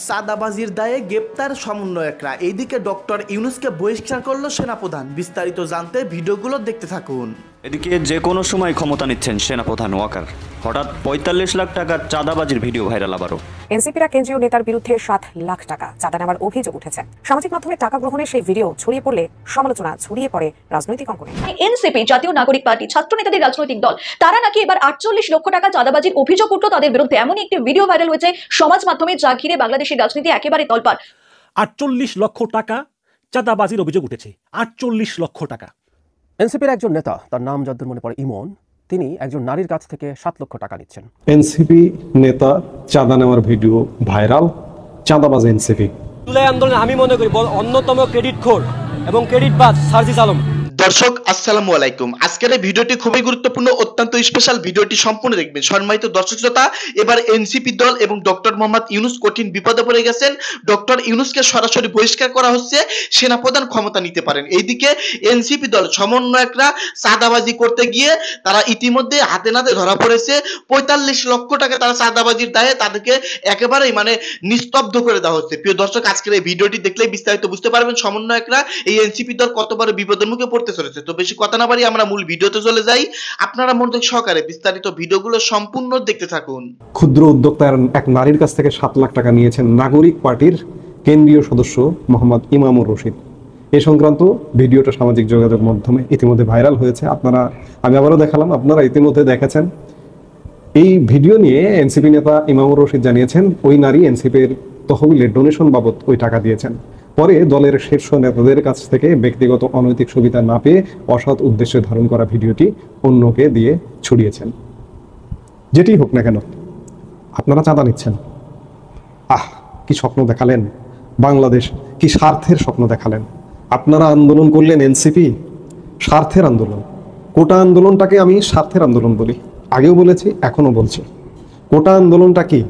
চাঁদাবাজির দায়ে গ্রেপ্তার সমন্বয়করা। এইদিকে ডক্টর ইউনূসকে বহিষ্কার করলো সেনাপ্রধান। বিস্তারিত জানতে ভিডিওগুলো দেখতে থাকুন। এদিকে যে কোনো সময় ক্ষমতা নিচ্ছেন সেনাপ্রধান ওয়াকার। হঠাৎ ৪৫ লাখ টাকার চাঁদাবাজির ভিডিও ভাইরাল আবারও। এনসিপিরা কেন্দ্রীয় নেতার বিরুদ্ধে ৭ লাখ টাকা চাঁদা নেওয়ার অভিযোগ উঠেছে। সামাজিক মাধ্যমে টাকা গ্রহণের সেই ভিডিও ছড়িয়ে পড়লে সমালোচনা ছড়িয়ে পড়ে রাজনৈতিক অঙ্গনে। এনসিপি জাতীয় নাগরিক পার্টি ছাত্র নেতাদের রাজনৈতিক দল, তারা নাকি এবার ৪৮ লক্ষ টাকা চাঁদাবাজির অভিযোগ উঠল তাদের বিরুদ্ধে। এমনই একটি ভিডিও ভাইরাল হয়েছে সমাজ মাধ্যমে, যা ঘিরে বাংলাদেশের রাজনীতি একেবারে তলপাড়। ৪৮ লক্ষ টাকা চাঁদাবাজির অভিযোগ উঠেছে। ৪৮ লক্ষ টাকা। এনসিপির একজন নেতা, তার নাম যদ্দূর মনে পড়ে ইমন, তিনি একজন নারীর কাছ থেকে ৭ লক্ষ টাকা নিচ্ছেন। এনসিপি নেতা চাঁদা নেওয়ার ভিডিও ভাইরাল। চাঁদাবাজ এনসিপি জুলাই আন্দোলনে আমি মনে করি অন্যতম ক্রেডিট খোর এবং ক্রেডিট বাজ সার্জিস আলম। দর্শক আসসালামু আলাইকুম। আজকের এই ভিডিওটি খুবই গুরুত্বপূর্ণ, অত্যন্ত স্পেশাল। ভিডিওটি সম্পূর্ণ দেখবেন। সম্মানিত দর্শক শ্রোতা, এবার এনসিপি দল এবং ডক্টর মোহাম্মদ ইউনূস কঠিন বিপদে পড়ে গেছেন। ডক্টর ইউনূসকে সরাসরি বহিষ্কার করা হচ্ছে, সেনাপ্রধান ক্ষমতা নিতে পারেন। এইদিকে এনসিপি দল সমন্বয়করা চাঁদাবাজি করতে গিয়ে তারা ইতিমধ্যে হাতে নাতে ধরা পড়েছে। ৪৫ লক্ষ টাকা তারা চাঁদাবাজির দায়ে তাদেরকে একেবারেই নিস্তব্ধ করে দেওয়া হচ্ছে। প্রিয় দর্শক, আজকের এই ভিডিওটি দেখলেই বিস্তারিত বুঝতে পারবেন সমন্বয়করা এই এনসিপি দল কত বড় বিপদের মুখে পড়তে চলেছে। তো বেশি কথা না বাড়ি আমরা মূল ভিডিওতে চলে যাই। আপনারা মনোযোগ সহকারে বিস্তারিত ভিডিওগুলো সম্পূর্ণ দেখতে থাকুন। ক্ষুদ্র উদ্যোক্তার এক নারীর কাছ থেকে ৭ লাখ টাকা নিয়েছেন নাগরিক পার্টির কেন্দ্রীয় সদস্য মোহাম্মদ ইমামুর রশিদ। এই সংক্রান্ত ভিডিওটা সামাজিক যোগাযোগ মাধ্যমে ইতিমধ্যে ভাইরাল হয়েছে। আমি আবারও দেখালাম, আপনারা ইতিমধ্যে দেখেছেন। এই ভিডিও নিয়ে এনসিপি নেতা ইমামুর রশিদ জানিয়েছেন ওই নারী এনসিপির তহবিলের ডোনেশন বাবদ ওই টাকা দিয়েছেন। পরে দলের শীর্ষ নেতাদের কাছ থেকে ব্যক্তিগত অনৈতিক সুবিধা না পেয়ে অসৎ উদ্দেশ্যে ধারণ করা ভিডিওটি অন্যকে দিয়ে ছড়িয়েছেন। যেটি হোক না কেন, আপনারা চাঁদা নিচ্ছেন। কি স্বপ্ন দেখালেন বাংলাদেশ, কি স্বার্থের স্বপ্ন দেখালেন। আপনারা আন্দোলন করলেন এনসিপি স্বার্থের আন্দোলন। কোটা আন্দোলনটাকে আমি স্বার্থের আন্দোলন বলি, আগেও বলেছি এখনো বলছি। কোটা আন্দোলনটা কি?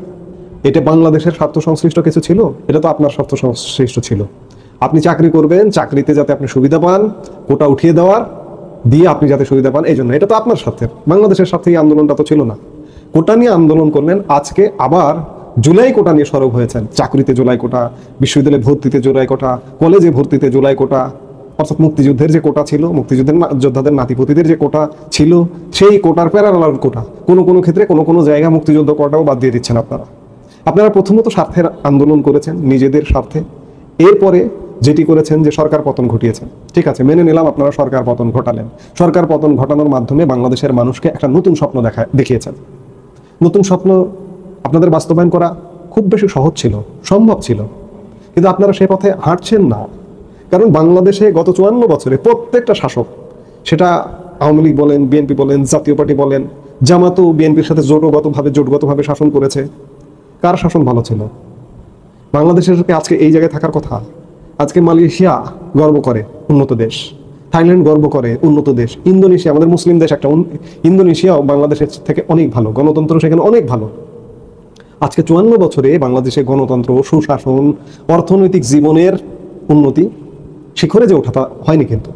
এটা বাংলাদেশের স্বার্থ সংশ্লিষ্ট কিছু ছিল? এটা তো আপনার স্বার্থ সংশ্লিষ্ট ছিল। আপনি চাকরি করবেন, চাকরিতে যাতে আপনি সুবিধা পান, কোটা উঠিয়ে দেওয়ার দিয়ে আপনি যাতে সুবিধা পান, এই জন্য। এটা তো আপনার স্বার্থের, বাংলাদেশের স্বার্থে এই আন্দোলনটা তো ছিল না। কোটা নিয়ে আন্দোলন করলেন, আজকে আবার জুলাই কোটা নিয়ে সরব হয়েছেন। চাকরিতে জুলাই কোটা, বিশ্ববিদ্যালয়ে ভর্তিতে জুলাই কোটা, কলেজে ভর্তিতে জুলাই কোটা, অর্থাৎ মুক্তিযুদ্ধের যে কোটা ছিল, মুক্তিযুদ্ধের যোদ্ধাদের নাতিপতিদের যে কোটা ছিল, সেই কোটার প্যারালাল কোটা। কোনো ক্ষেত্রে কোনো জায়গায় মুক্তিযুদ্ধ কোটাও বাদ দিয়ে দিচ্ছেন আপনারা প্রথমত স্বার্থের আন্দোলন করেছেন, নিজেদের স্বার্থে। এরপরে যেটি করেছেন যে সরকার পতন ঘটিয়েছেন। ঠিক আছে, মেনে নিলাম আপনারা সরকার পতন ঘটালেন। সরকার পতন ঘটানোর মাধ্যমে বাংলাদেশের মানুষকে একটা নতুন স্বপ্ন দেখিয়েছেন। নতুন স্বপ্ন আপনাদের বাস্তবায়ন করা খুব বেশি সহজ ছিল, সম্ভব ছিল, কিন্তু আপনারা সে পথে হাঁটছেন না। কারণ বাংলাদেশে গত ৫৪ বছরে প্রত্যেকটা শাসক, সেটা আওয়ামী লীগ বলেন, বিএনপি বলেন, জাতীয় পার্টি বলেন, জামাতও বিএনপির সাথে জোটগতভাবে শাসন করেছে। কার শাসন ভালো ছিল? বাংলাদেশের আজকে এই জায়গায় থাকার কথা। আজকে মালয়েশিয়া গর্ব করে উন্নত দেশ, থাইল্যান্ড গর্ব করে উন্নত দেশ, ইন্দোনেশিয়া আমাদের মুসলিম দেশ একটা, ইন্দোনেশিয়াও বাংলাদেশের থেকে অনেক ভালো, গণতন্ত্র সেখানে অনেক ভালো। আজকে ৫৪ বছরে বাংলাদেশে গণতন্ত্র, সুশাসন, অর্থনৈতিক জীবনের উন্নতি শিখরে যে ওঠাটা হয়নি। কিন্তু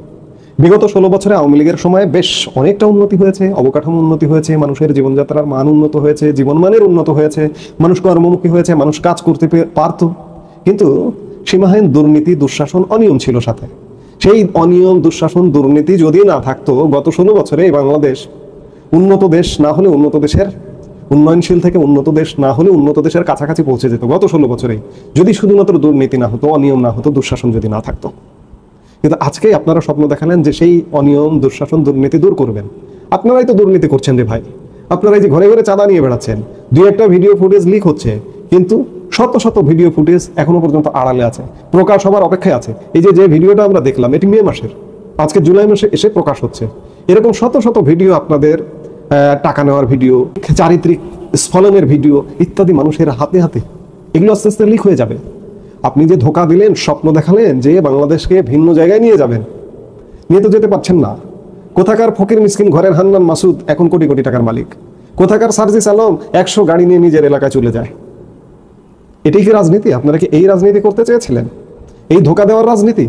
বিগত ১৬ বছরে আওয়ামী লীগের সময় বেশ অনেকটা উন্নতি হয়েছে, অবকাঠামো উন্নতি হয়েছে, মানুষের জীবনযাত্রার মান উন্নত হয়েছে, জীবনমানের উন্নত হয়েছে, মানুষ কর্মমুখী হয়েছে, মানুষ কাজ করতে পারত। কিন্তু সীমাহীন দুর্নীতি, দুঃশাসন, অনিয়ম ছিল সাথে। সেই অনিয়ম, দুঃশাসন, দুর্নীতি যদি না থাকতো, গত ১৬ বছরে এই বাংলাদেশ উন্নত দেশ না হলে উন্নত দেশের, উন্নয়নশীল থেকে উন্নত দেশ না হলে উন্নত দেশের কাছাকাছি পৌঁছে যেত গত ১৬ বছরেই, যদি শুধুমাত্র দুর্নীতি না হতো, অনিয়ম না হতো, দুঃশাসন যদি না থাকতো। কিন্তু আজকে আপনারা স্বপ্ন দেখালেন যে সেই অনিয়ম, দুঃশাসন, দুর্নীতি দূর করবেন। আপনারাই তো দুর্নীতি করছেন রে ভাই। আপনারাই যে ঘরে ঘরে চাঁদা নিয়ে বেড়াচ্ছেন। ২-১টা ভিডিও ফুটেজ লিক হচ্ছে, কিন্তু শত ভিডিও ফুটেজ এখনো পর্যন্ত আড়ালে আছে, প্রকাশ হবার অপেক্ষায় আছে। এই যে ভিডিওটা আমরা দেখলাম, এটি মে মাসের, আজকে জুলাই মাসে এসে প্রকাশ হচ্ছে। এরকম শত ভিডিও, আপনাদের টাকা নেওয়ার ভিডিও, চারিত্রিক স্খলনের ভিডিও ইত্যাদি মানুষের হাতে এগুলো আস্তে আস্তে লিক হয়ে যাবে। আপনি যে ধোঁকা দিলেন, স্বপ্ন দেখালেন যে বাংলাদেশকে ভিন্ন জায়গায় নিয়ে যাবেন, নিয়ে তো যেতে পারছেন না। কোথাকার ফকির মিসকিন ঘরের হান্নান মাসুদ এখন কোটি টাকার মালিক। কোথাকার সার্জিস আলম ১০০ গাড়ি নিয়ে নিজের এলাকায় চলে যায়। এটাই কি রাজনীতি? আপনারা কি এই রাজনীতি করতে চেয়েছিলেন? এই ধোঁকা দেওয়ার রাজনীতি?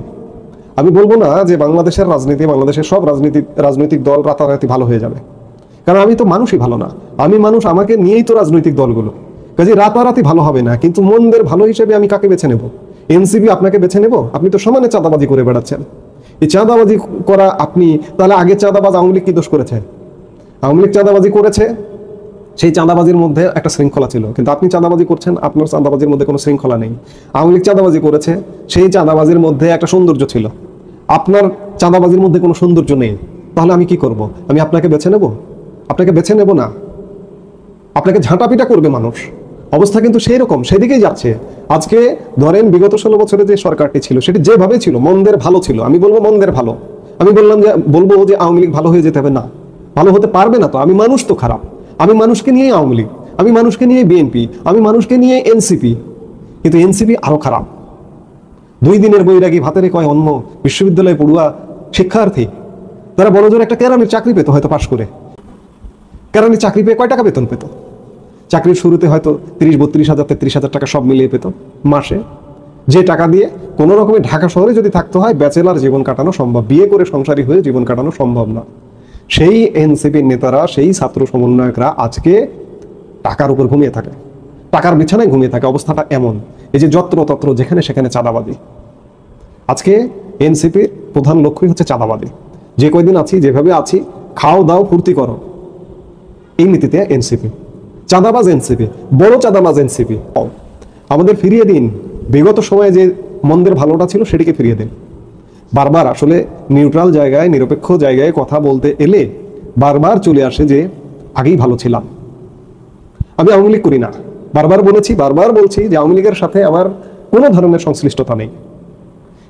আমি বলবো না যে বাংলাদেশের রাজনীতি, বাংলাদেশের সব রাজনৈতিক দল রাতারাতি ভালো হয়ে যাবে, কারণ আমি তো মানুষই ভালো না। আমি মানুষ, আমাকে নিয়েই তো রাজনৈতিক দলগুলো। কাজে রাতারাতি ভালো হবে না, কিন্তু মন্দের ভালো হিসেবে আমি কাকে বেছে নেব? এনসিপি আপনাকে বেছে নেব? আপনি তো সমানে চাঁদাবাজি করে বেড়াচ্ছেন। এই চাঁদাবাজি করা আপনি, তাহলে আগে চাঁদাবাজ আওয়ামী লীগ কি দোষ করেছে? আওয়ামী লীগ চাঁদাবাজি করেছে, সেই চাঁদাবাজির মধ্যে একটা শৃঙ্খলা ছিল, কিন্তু আপনি চাঁদাবাজি করছেন, আপনার চাঁদাবাজির মধ্যে কোনো শৃঙ্খলা নেই। আওয়ামী লীগ চাঁদাবাজি করেছে, সেই চাঁদাবাজির মধ্যে একটা সৌন্দর্য ছিল, আপনার চাঁদাবাজির মধ্যে কোনো সৌন্দর্য নেই। তাহলে আমি কি করব? আমি আপনাকে বেছে নেব? আপনাকে বেছে নেব না, আপনাকে ঝাঁটাপিটা করবে মানুষ। অবস্থা কিন্তু সেই রকম, সেদিকেই যাচ্ছে। আজকে ধরেন বিগত 16 বছরে যে সরকারটি ছিল সেটি যেভাবে ছিল মন্দের ভালো ছিল, আমি বলবো মন্দের ভালো। আমি বলবো যে আওয়ামী লীগ ভালো হয়ে যেতে হবে না, ভালো হতে পারবে না। তো আমি মানুষ তো খারাপ, আমি মানুষকে নিয়ে আওয়ামী লীগ, আমি মানুষকে নিয়ে বিএনপি, আমি মানুষকে নিয়ে এনসিপি, কিন্তু এনসিপি আরো খারাপ। 2 দিনের বৈরাগী ভাতের কয় অন্য বিশ্ববিদ্যালয়ে পড়ুয়া শিক্ষার্থী, তারা বড় জোর একটা কেরানির চাকরি পেত, হয়তো পাশ করে। কেরানির চাকরি পেয়ে কয় টাকা বেতন পেত? চাকরির শুরুতে হয়তো 30-32 হাজার 33 হাজার টাকা সব মিলিয়ে পেত মাসে, যে টাকা দিয়ে কোনো রকমে ঢাকা শহরে যদি থাকতে হয় ব্যাচেলার জীবন কাটানো সম্ভব, বিয়ে করে সংসারী হয়ে জীবন কাটানো সম্ভব না। সেই এনসিপির নেতারা, সেই ছাত্র সমন্বয়করা আজকে টাকার উপর ঘুমিয়ে থাকে, টাকার বিছানায় ঘুমিয়ে থাকে। অবস্থাটা এমন, এই যে যত্রতত্র যেখানে সেখানে চাঁদাবাজি। আজকে এনসিপির প্রধান লক্ষ্যই হচ্ছে চাঁদাবাজি। যে কয়দিন আছি, যেভাবে আছি, খাও দাও ফুর্তি করো, এই নীতিতে এনসিপি। চাঁদাবাজ এনসিপি, বড় চাঁদাবাজ এনসিপি। আমাদের ফিরিয়ে দিন, বিগত সময়ে যে মন্দের ভালোটা ছিল সেটিকে ফিরিয়ে দিন। বারবার আসলে নিউট্রাল জায়গায়, নিরপেক্ষ জায়গায় কথা বলতে এলে বারবার চলে আসে যে আগেই ভালো ছিলাম। আমি আওয়ামী লীগ করি না, বারবার বলছি যে আওয়ামী লীগের সাথে আমার কোনো ধরনের সংশ্লিষ্টতা নেই।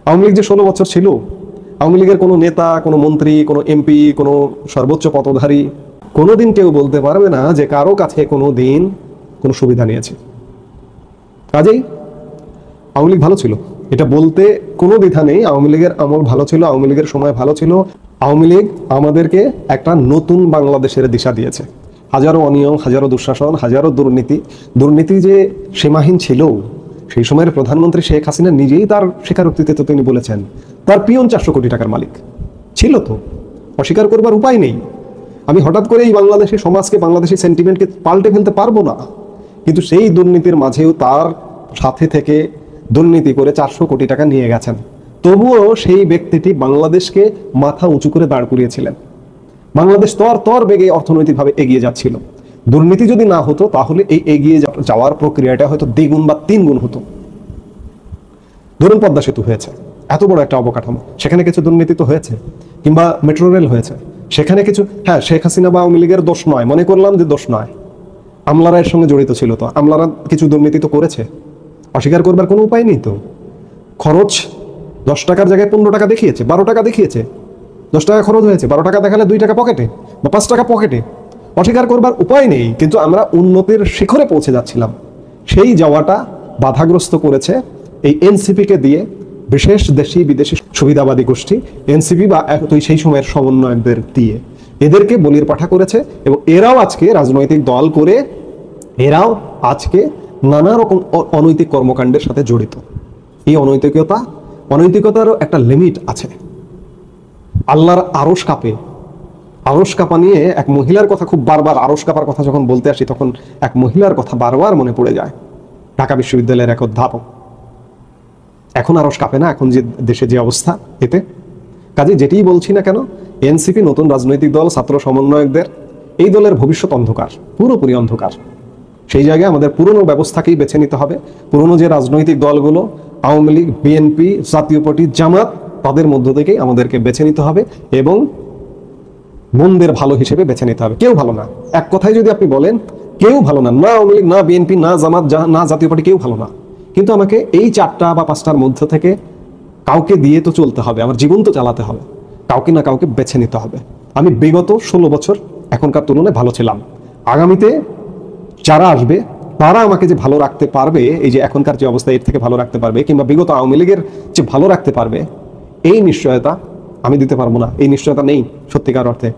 আওয়ামী লীগ যে 16 বছর ছিল, আওয়ামী লীগের কোনো নেতা, কোনো মন্ত্রী, কোনো এমপি, কোনো সর্বোচ্চ পদধারী কোনোদিন কেউ বলতে পারবে না যে কারো কাছে কোনো দিন কোনো সুবিধা নিয়েছে। কাজেই আওয়ামী লীগ ভালো ছিল, এটা বলতে কোনো দ্বিধা নেই। আওয়ামী লীগের আমল ভালো ছিল, আওয়ামী লীগের সময় ভালো ছিল। আওয়ামী লীগ আমাদেরকে একটা নতুন বাংলাদেশের দিশা দিয়েছে। হাজারো অনিয়ম, হাজারো দুঃশাসন, হাজারো দুর্নীতি যে সীমাহীন ছিল, সেই সময়ের প্রধানমন্ত্রী শেখ হাসিনা নিজেই তার স্বীকারোক্তিতে তো তিনি বলেছেন তার পিয়ন 400 কোটি টাকার মালিক ছিল। তো অস্বীকার করবার উপায় নেই। আমি হঠাৎ করে এই বাংলাদেশি সমাজকে, বাংলাদেশি সেন্টিমেন্টকে পাল্টে ফেলতে পারবো না, কিন্তু সেই দুর্নীতির মাঝেও তার সাথে থেকে দুর্নীতি করে 400 কোটি টাকা নিয়ে গেছেন। তবুও সেই ব্যক্তিটি বাংলাদেশকে মাথা উঁচু করে দাঁড় করিয়েছিলেন। বাংলাদেশ তর বেগে অর্থনৈতিকভাবে এগিয়ে যাচ্ছিল। দুর্নীতি যদি না হতো তাহলে এই এগিয়ে যাওয়ার প্রক্রিয়াটা হয়তো 2 গুণ বা 3 গুণ হতো। ধরুন পদ্মা সেতু হয়েছে, এত বড় একটা অবকাঠামো, সেখানে কিছু দুর্নীতি তো হয়েছে, কিংবা মেট্রো রেল হয়েছে, সেখানে কিছু, হ্যাঁ শেখ হাসিনা বা আওয়ামী লীগের দোষ নয়, মনে করলাম যে দোষ নয়, আমলারা এর সঙ্গে জড়িত ছিল, তো আমলারা কিছু দুর্নীতি তো করেছে, অস্বীকার করবার কোনো উপায় নেই। তো খরচ 10 টাকার জায়গায় 15 টাকা দেখিয়েছে, 12 টাকা দেখিয়েছে, 10 টাকা খরচ হয়েছে, 12 টাকা দেখালে 2 টাকা পকেটে বা 5 টাকা পকেটে, অস্বীকার করবার উপায় নেই। কিন্তু আমরা উন্নতির শিখরে পৌঁছে যাচ্ছিলাম, সেই যাওয়াটা বাধাগ্রস্ত করেছে এই এনসিপিকে দিয়ে বিশেষ দেশি বিদেশি সুবিধাবাদী গোষ্ঠী, এনসিপি বা সেই সময়ের সমন্বয়কদের দিয়ে এদেরকে বলির পাঠা করেছে। এবং এরাও আজকে রাজনৈতিক দল করে, এরাও আজকে নানা রকম অনৈতিক কর্মকাণ্ডের সাথে জড়িত। এই অনৈতিকতারও একটা লিমিট আছে। আল্লাহর আরশ কাঁপে, আরশ কাঁপা নিয়ে এক মহিলার কথা, খুব বারবার আরশ কাঁপার কথা যখন বলতে আসি তখন এক মহিলার কথা বারবার মনে পড়ে যায়। ঢাকা বিশ্ববিদ্যালয়ের এক অধ্যাপক। এখন আরশ কাঁপে না, এখন যে দেশে যে অবস্থা, এতে কাজে যেটিই বলছি না কেন, এনসিপি নতুন রাজনৈতিক দল, ছাত্র সমন্বয়কদের, এই দলের ভবিষ্যৎ অন্ধকার, পুরোপুরি অন্ধকার। সেই জায়গায় আমাদের পুরনো ব্যবস্থাকেই বেছে নিতে হবে। পুরনো যে রাজনৈতিক দলগুলো, আওয়ামী লীগ, বিএনপি, জাতীয় পার্টি, জামাত, তাদের মধ্য থেকেই আমাদেরকে বেছে নিতে হবে এবং মন্দের ভালো হিসেবে বেছে নিতে হবে। কেউ ভালো না, এক কথায় যদি আপনি বলেন কেউ ভালো না, না আওয়ামী লীগ, না বিএনপি, না জামাত, না জাতীয় পার্টি, কেউ ভালো না। কিন্তু আমাকে এই 4টা বা 5টার মধ্যে থেকে কাউকে দিয়ে তো চলতে হবে, আমার জীবন তো চালাতে হবে, কাউকে না কাউকে বেছে নিতে হবে। আমি বিগত 16 বছর এখনকার তুলনায় ভালো ছিলাম, আগামীতে যারা আসবে তারা আমাকে যে ভালো রাখতে পারবে, এই যে এখনকার যে অবস্থা এর থেকে ভালো রাখতে পারবে, কিংবা বিগত আওয়ামী লীগের যে ভালো রাখতে পারবে, এই নিশ্চয়তা আমি দিতে পারবো না। এই নিশ্চয়তা নেই সত্যিকার অর্থে।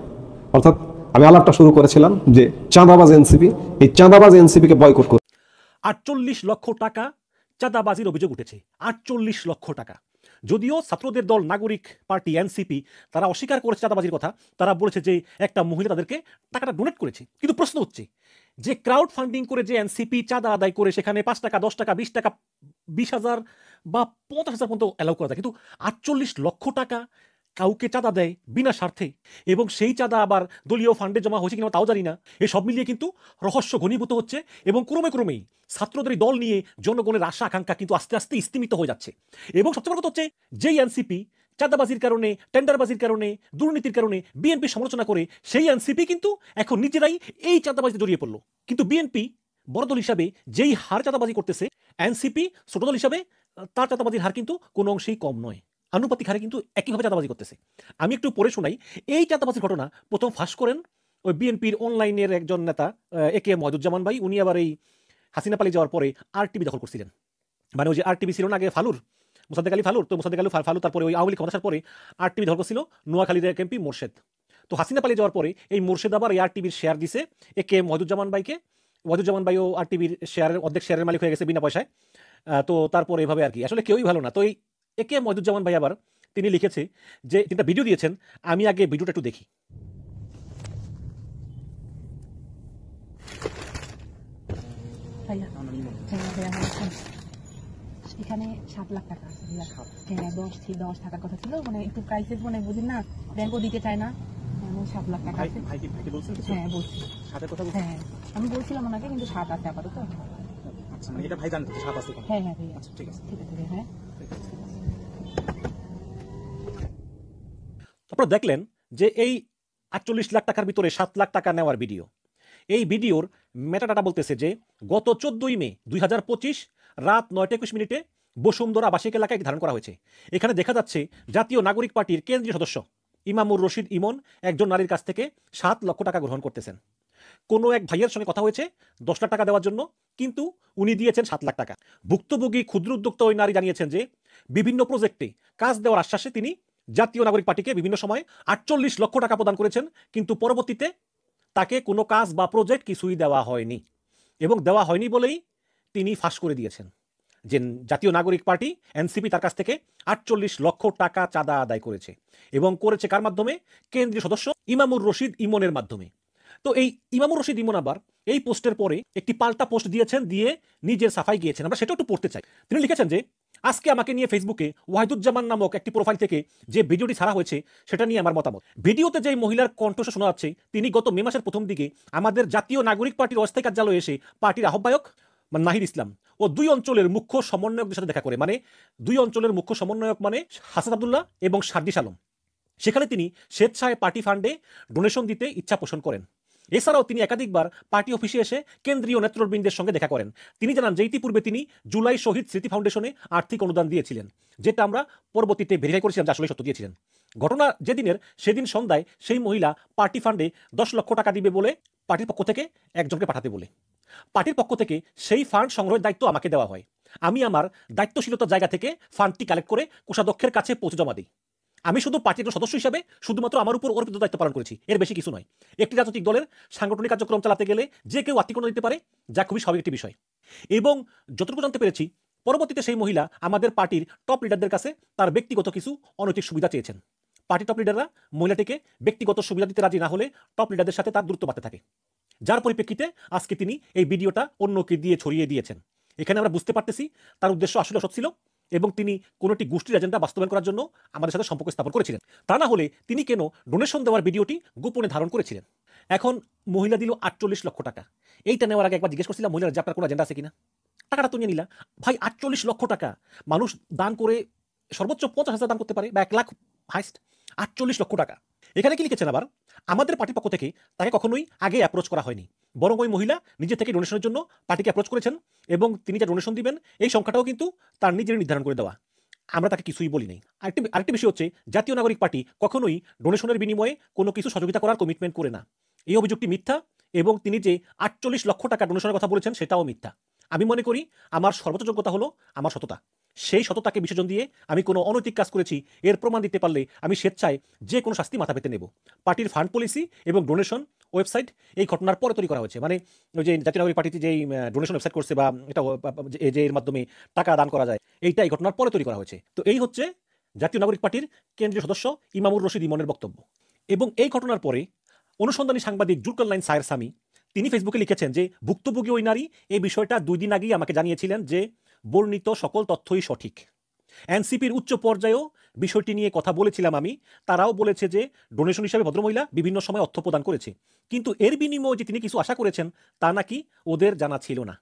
অর্থাৎ আমি আলাপটা শুরু করেছিলাম যে চাঁদাবাজ এনসিপি, এই চাঁদাবাজ এনসিপিকে বয়কট করবে। 48 লক্ষ টাকা চাঁদাবাজির অভিযোগ উঠেছে। 48 লক্ষ টাকা। যদিও ছাত্রদের দল নাগরিক পার্টি এনসিপি তারা অস্বীকার করেছে চাঁদাবাজির কথা, তারা বলেছে যে একটা মহিলা তাদেরকে টাকাটা ডোনেট করেছে। কিন্তু প্রশ্ন হচ্ছে যে ক্রাউড ফান্ডিং করে যে এনসিপি চাঁদা আদায় করে সেখানে 5 টাকা 10 টাকা 20 টাকা 20,000 বা 50,000 পর্যন্ত অ্যালাউ করা যায়, কিন্তু 48 লক্ষ টাকা কাউকে চাঁদা দেয় বিনা স্বার্থে, এবং সেই চাঁদা আবার দলীয় ফান্ডে জমা হয়েছে কিনা তাও জানি না। এই সব মিলিয়ে কিন্তু রহস্য ঘনীভূত হচ্ছে এবং ক্রমেই ছাত্রদের দল নিয়ে জনগণের আশা আকাঙ্ক্ষা কিন্তু আস্তে আস্তে স্তিমিত হয়ে যাচ্ছে। এবং সবচেয়ে বড় কথা হচ্ছে, যেই এনসিপি চাঁদাবাজির কারণে, টেন্ডারবাজির কারণে, দুর্নীতির কারণে বিএনপি সমালোচনা করে, সেই এনসিপি কিন্তু এখন নিজেরাই এই চাঁদাবাজিতে জড়িয়ে পড়লো। কিন্তু বিএনপি বড় দল হিসাবে যেই হার চাঁদাবাজি করতেছে, এনসিপি ছোট দল হিসাবে তার চাঁদাবাজির হার কিন্তু কোনো অংশেই কম নয়, আনুপাতিক হারে কিন্তু একইভাবে চাঁদাবাজি করতেছে। আমি একটু পড়ে শোনাই। এই চাঁদাবাজির ঘটনা প্রথম ফাঁস করেন ওই বিএনপির অনলাইনের একজন নেতা একে এম মহিদুজ্জামান ভাই। উনি আবার এই হাসিনা পালিয়ে যাওয়ার পরে আরটিভি দখল করছিলেন, মানে ওই যে আরটিভি ছিল না আগে ফালুর, মোসাদ্দেক আলী ফালুর, তো মোসাদ্দেক আলী ফালু তারপরে ওই আওয়ামী লীগ ক্ষমতা আসার পরে আরটিভি দখল করছিল নোয়াখালীর এক এমপি মোর্শেদ। তো হাসিনা পালিয়ে যাওয়ার পরে এই মোর্শেদ আবার এই আরটিভির শেয়ার দিছে একে এম মহিদুজ্জামান ভাইকে। মহিদুজ্জামান ভাইও আরটিভির শেয়ারের অর্ধেক শেয়ারের মালিক হয়ে গেছে বিনা পয়সায়। তো তারপরে এভাবে আর কি, আসলে কেউই ভালো না। তো এই একে এম মহিদুজ্জামান ভাই আবার তিনি লিখেছে যে তিনটা ভিডিও দিয়েছেন, আমি আগে ভিডিওটা একটু দেখি। এখানে 7 লাখ টাকা আছে, হ্যাঁ 10 টাকার কথা ছিল, মানে একটু প্রাইসেস মানে বুঝেন না, ব্যাংকও দিতে চায় না, 7 লাখ টাকা আছে। হ্যাঁ বলছি, হ্যাঁ আমি বলছিলাম ওনাকে, কিন্তু 7 আছে আপাতত। হ্যাঁ হ্যাঁ ভাইয়া, ঠিক আছে হ্যাঁ। আপনারা দেখলেন যে এই 48 লাখ টাকার ভিতরে 7 লাখ টাকা নেওয়ার ভিডিও। এই ভিডিওর মেটাডাটা বলতেছে যে গত 14 মে 2025 রাত 9টা 21 মিনিটে বসুন্ধরা আবাসিক এলাকায় ধারণ করা হয়েছে। এখানে দেখা যাচ্ছে জাতীয় নাগরিক পার্টির কেন্দ্রীয় সদস্য ইমামুর রশিদ ইমন একজন নারীর কাছ থেকে 7 লক্ষ টাকা গ্রহণ করতেছেন। কোনো এক ভাইয়ের সঙ্গে কথা হয়েছে 10 লাখ টাকা দেওয়ার জন্য, কিন্তু উনি দিয়েছেন 7 লাখ টাকা। ভুক্তভোগী ক্ষুদ্র উদ্যোক্তা ওই নারী জানিয়েছেন যে বিভিন্ন প্রজেক্টে কাজ দেওয়ার আশ্বাসে তিনি জাতীয় নাগরিক পার্টিকে বিভিন্ন সময় 48 লক্ষ টাকা প্রদান করেছেন, কিন্তু পরবর্তীতে তাকে কোনো কাজ বা প্রজেক্ট কিছুই দেওয়া হয়নি, এবং দেওয়া হয়নি বলেই তিনি ফাঁস করে দিয়েছেন যে জাতীয় নাগরিক পার্টি এনসিপি তার কাছ থেকে 48 লক্ষ টাকা চাঁদা আদায় করেছে, এবং করেছে কার মাধ্যমে? কেন্দ্রীয় সদস্য ইমামুর রশিদ ইমনের মাধ্যমে। তো এই ইমামুর রশিদ ইমন আবার এই পোস্টের পরে একটি পাল্টা পোস্ট দিয়েছেন, দিয়ে নিজের সাফাই গিয়েছেন। আমরা সেটা একটু পড়তে চাই। তিনি লিখেছেন যে আজকে আমাকে নিয়ে ফেসবুকে ওয়াহিদুজ্জামান নামক একটি প্রোফাইল থেকে যে ভিডিওটি ছাড়া হয়েছে সেটা নিয়ে আমার মতামত। ভিডিওতে যে মহিলার কণ্ঠস্বর শোনা যাচ্ছে তিনি গত মে মাসের প্রথম দিকে আমাদের জাতীয় নাগরিক পার্টির অস্থায়ী কার্যালয়ে এসে পার্টির আহ্বায়ক নাহিদ ইসলাম ও 2 অঞ্চলের মুখ্য সমন্বয়কদের সাথে দেখা করে, মানে 2 অঞ্চলের মুখ্য সমন্বয়ক মানে হাসান আব্দুল্লাহ এবং সার্জিস আলম। সেখানে তিনি স্বেচ্ছায় পার্টি ফান্ডে ডোনেশন দিতে ইচ্ছা পোষণ করেন। এছাড়াও তিনি একাধিকবার পার্টি অফিসে এসে কেন্দ্রীয় নেতৃবৃন্দের সঙ্গে দেখা করেন। তিনি জানান যে ইতিপূর্বে তিনি জুলাই শহীদ স্মৃতি ফাউন্ডেশনে আর্থিক অনুদান দিয়েছিলেন, যেটা আমরা পরবর্তীতে ভেরিফাই করেছিলাম যে আসলে সত্য দিয়েছিলেন। ঘটনা যেদিনের সেদিন সন্ধ্যায় সেই মহিলা পার্টি ফান্ডে 10 লক্ষ টাকা দিবে বলে পার্টির পক্ষ থেকে একজনকে পাঠাতে বলে, পার্টির পক্ষ থেকে সেই ফান্ড সংগ্রহের দায়িত্ব আমাকে দেওয়া হয়। আমি আমার দায়িত্বশীলতার জায়গা থেকে ফান্ডটি কালেক্ট করে কোষাধ্যক্ষের কাছে পৌঁছে জমা দিই। আমি শুধু পার্টির সদস্য হিসাবে শুধুমাত্র আমার উপর অর্পিত দায়িত্ব পালন করেছি, এর বেশি কিছু নয়। একটি রাজনৈতিক দলের সাংগঠনিক কার্যক্রম চালাতে গেলে যে কেউ আর্থিক অনুদান দিতে পারে, যা খুবই স্বাভাবিক একটি বিষয়। এবং যতটুকু জানতে পেরেছি, পরবর্তীতে সেই মহিলা আমাদের পার্টির টপ লিডারদের কাছে তার ব্যক্তিগত কিছু অনৈতিক সুবিধা চেয়েছেন। পার্টির টপ লিডাররা মহিলাটিকে ব্যক্তিগত সুবিধা দিতে রাজি না হলে টপ লিডারদের সাথে তার দূরত্ব বাড়তে থাকে, যার পরিপ্রেক্ষিতে আজকে তিনি এই ভিডিওটা অন্যকে দিয়ে ছড়িয়ে দিয়েছেন। এখানে আমরা বুঝতে পারতেছি তার উদ্দেশ্য আসলে সৎ ছিল, এবং তিনি কোনো একটি গোষ্ঠীর এজেন্ডা বাস্তবায়ন করার জন্য আমাদের সাথে সম্পর্ক স্থাপন করেছিলেন। তা না হলে তিনি কেন ডোনেশন দেওয়ার ভিডিওটি গোপনে ধারণ করেছিলেন? এখন মহিলা দিল 48 লক্ষ টাকা। এইটা নেওয়ার আগে একবার জিজ্ঞেস করছিলাম মহিলার যে আপনার কোনো এজেন্ডা আছে কিনা, টাকাটা তো নিয়ে নিলা। ভাই 48 লক্ষ টাকা মানুষ দান করে সর্বোচ্চ 50,000 দান করতে পারে, বা 1 লাখ হাইস্ট, 48 লক্ষ টাকা। এখানে কি লিখেছেন আবার, আমাদের পার্টির পক্ষ থেকে তাকে কখনোই আগে অ্যাপ্রোচ করা হয়নি, বরং ওই মহিলা নিজে থেকে ডোনেশনের জন্য পার্টিকে অ্যাপ্রোচ করেছেন, এবং তিনি যা ডোনেশন দিবেন এই সংখ্যাটাও কিন্তু তার নিজের নির্ধারণ করে দেওয়া। আমরা তাকে কিছুই বলি নাই। আরেকটি বিষয় হচ্ছে, জাতীয় নাগরিক পার্টি কখনোই ডোনেশনের বিনিময়ে কোনো কিছু সহযোগিতা করার কমিটমেন্ট করে না। এই অভিযোগটি মিথ্যা, এবং তিনি যে 48 লক্ষ টাকা ডোনেশনের কথা বলেছেন সেটাও মিথ্যা। আমি মনে করি আমার সর্বোচ্চ যোগ্যতা হলো আমার সততা। সেই সততাকে বিসর্জন দিয়ে আমি কোনো অনৈতিক কাজ করেছি এর প্রমাণ দিতে পারলে আমি স্বেচ্ছায় যে কোনো শাস্তি মাথা পেতে নেব। পার্টির ফান্ড পলিসি এবং ডোনেশন ওয়েবসাইট এই ঘটনার পরে তৈরি করা হয়েছে, মানে ওই যে জাতীয় নাগরিক পার্টিতে যেই ডোনেশন ওয়েবসাইট করছে বা এটা যে এর মাধ্যমে টাকা দান করা যায়, এইটা এই ঘটনার পরে তৈরি করা হয়েছে। তো এই হচ্ছে জাতীয় নাগরিক পার্টির কেন্দ্রীয় সদস্য ইমামুর রশিদ ইমনের বক্তব্য। এবং এই ঘটনার পরে অনুসন্ধানী সাংবাদিক জুলকারনাইন সায়ের সামি তিনি ফেসবুকে লিখেছেন যে ভুক্তভোগী ওই নারী এই বিষয়টা 2 দিন আগেই আমাকে জানিয়েছিলেন যে বর্ণিত সকল তথ্যই সঠিক। এনসিপির উচ্চ পর্যায়েও বিষয়টি নিয়ে কথা বলেছিলাম আমি, তারাও বলেছে যে ডোনেশন হিসাবে ভদ্রমহিলা বিভিন্ন সময় অর্থ প্রদান করেছে, কিন্তু এর বিনিময়ে যে তিনি কিছু আশা করেছেন তা নাকি ওদের জানা ছিল না।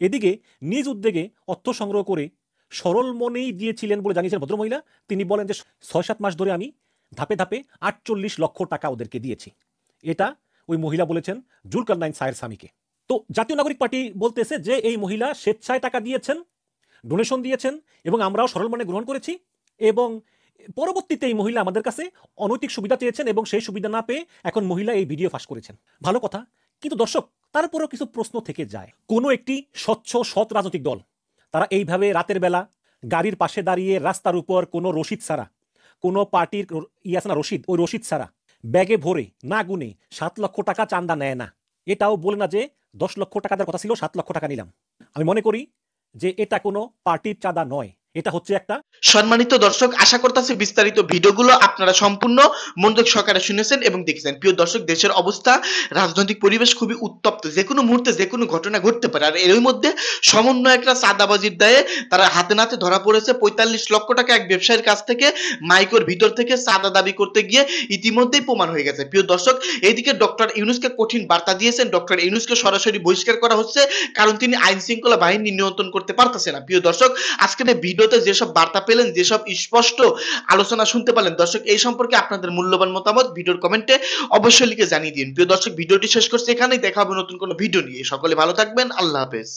এদিকে নিজ উদ্যোগে অর্থ সংগ্রহ করে সরল মনেই দিয়েছিলেন বলে জানিয়েছেন ভদ্রমহিলা। তিনি বলেন যে 6-7 মাস ধরে আমি ধাপে ধাপে 48 লক্ষ টাকা ওদেরকে দিয়েছি। এটা ওই মহিলা বলেছেন জুলকারনাইন সায়ের স্বামীকে। তো জাতীয় নাগরিক পার্টি বলতেছে যে এই মহিলা স্বেচ্ছায় টাকা দিয়েছেন, ডোনেশন দিয়েছেন এবং আমরাও সরল মনে গ্রহণ করেছি, এবং পরবর্তীতে এই মহিলা আমাদের কাছে অনৈতিক সুবিধা চেয়েছেন এবং সেই সুবিধা না পেয়ে এখন মহিলা এই ভিডিও ফাঁস করেছেন। ভালো কথা, কিন্তু দর্শক তারপরেও কিছু প্রশ্ন থেকে যায়। কোনো একটি স্বচ্ছ সৎ রাজনৈতিক দল তারা এইভাবে রাতের বেলা গাড়ির পাশে দাঁড়িয়ে রাস্তার উপর কোনো রসিদ ছাড়া, কোনো পার্টির আছে না রসিদ, ওই রসিদ ছাড়া ব্যাগে ভরে না গুনে 7 লক্ষ টাকা চাঁদা নেয় না। এটাও বলে না যে 10 লক্ষ টাকা দেওয়ার কথা ছিল 7 লক্ষ টাকা নিলাম। আমি মনে করি যে এটা কোনো পার্টির চাঁদা নয়, এটা হচ্ছে একটা। সম্মানিত দর্শক, আশা করতেছি বিস্তারিত ভিডিওগুলো আপনারা সম্পূর্ণ মনোযোগ সহকারে শুনেছেন এবং দেখেছেন। প্রিয় দর্শক, দেশের অবস্থা, রাজনৈতিক পরিবেশ খুবই উত্তপ্ত, যে কোনো মুহূর্তে যে কোনো ঘটনা ঘটতে পারে। আর এর মধ্যে সমন্বয়করা চাঁদাবাজির দায়ে তারা হাতে নাতে ধরা পড়েছে। 45 লক্ষ টাকা এক ব্যবসায়ীর কাছ থেকে মাইক্রোর ভিতর থেকে চাঁদা দাবি করতে গিয়ে ইতিমধ্যেই প্রমাণ হয়ে গেছে। প্রিয় দর্শক, এইদিকে ডক্টর ইউনূসকে কঠিন বার্তা দিয়েছেন। ডক্টর ইউনূসকে সরাসরি বহিষ্কার করা হচ্ছে, কারণ তিনি আইন শৃঙ্খলা বাহিনী নিয়ন্ত্রণ করতে পারতেছে না। প্রিয় দর্শক, আজকের ভিডিওতে যেসব বার্তা পেলেন, যেসব স্পষ্ট আলোচনা শুনতে পারলেন, দর্শক এই সম্পর্কে আপনাদের মূল্যবান মতামত ভিডিওর কমেন্টে অবশ্যই লিখে জানিয়ে দিন। প্রিয় দর্শক, ভিডিওটি শেষ করছি এখানেই, দেখা হবে নতুন কোনো ভিডিও নিয়ে। সকলে ভালো থাকবেন, আল্লাহ হাফেজ।